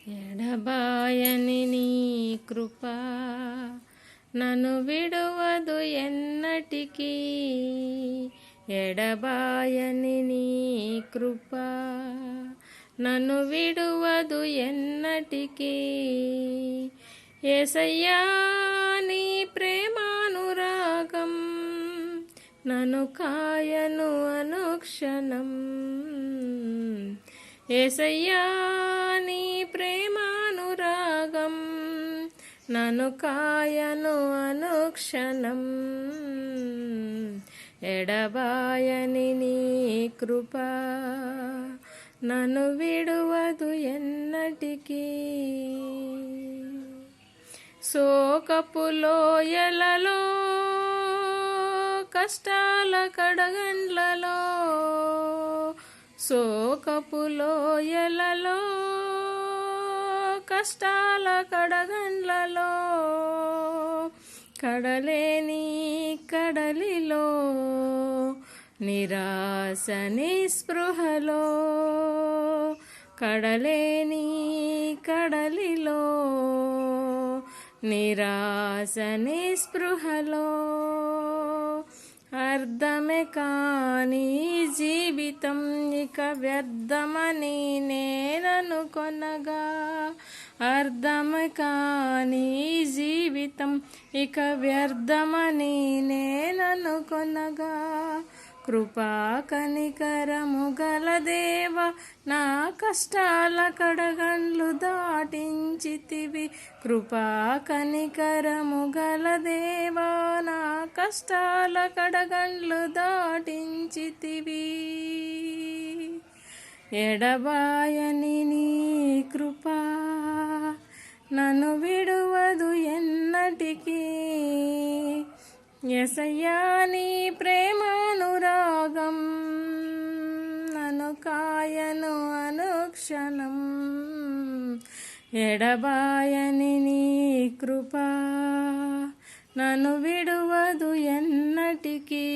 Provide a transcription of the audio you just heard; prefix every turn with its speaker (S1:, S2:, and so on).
S1: ఎడబాయని నీ కృప నన్ను విడువదు ఎన్నటికీ. ఎడబాయని నీ కృప నన్ను విడువదు ఎన్నటికీ. యేసయ్యా నీ ప్రేమానురాగం నన్ను కాయను అనుక్షణం. యేసయ్యా నీ ప్రేమానురాగం నన్ను కాయను అనుక్షణం. ఎడబాయని నీ కృప నన్ను విడువదు ఎన్నటికీ. శోకపు లోయలలో కష్టాల కడగండ్లలో, శోకపు లోయలలో కష్టాల కడగండ్లలో, కడలేని కడలిలో నిరాశ నిస్పృహలో, కడలేని కడలిలో నిరాశ నిస్పృహలో, అర్థమే కాని జీవితం ఇక వ్యర్థమని నేననుకొనగా, అర్థమే కాని జీవితం ఇక వ్యర్థమని నేననుకొనగా, కృపా కనికరము గల దేవ నా కష్టాల కడగండ్లు దాటించితివి. కృపా కనికరము గల దేవ నా కష్టాల కడగండ్లు దాటించితివి. ఎడబాయని నీ కృప నన్ను విడువదు ఎన్నటికీ. యేసయ్యా నీ ప్రేమానురాగం నన్ను కాయను అనుక్షణం. ఎడబాయని నీ కృప నన్ను విడువదు ఎన్నటికీ.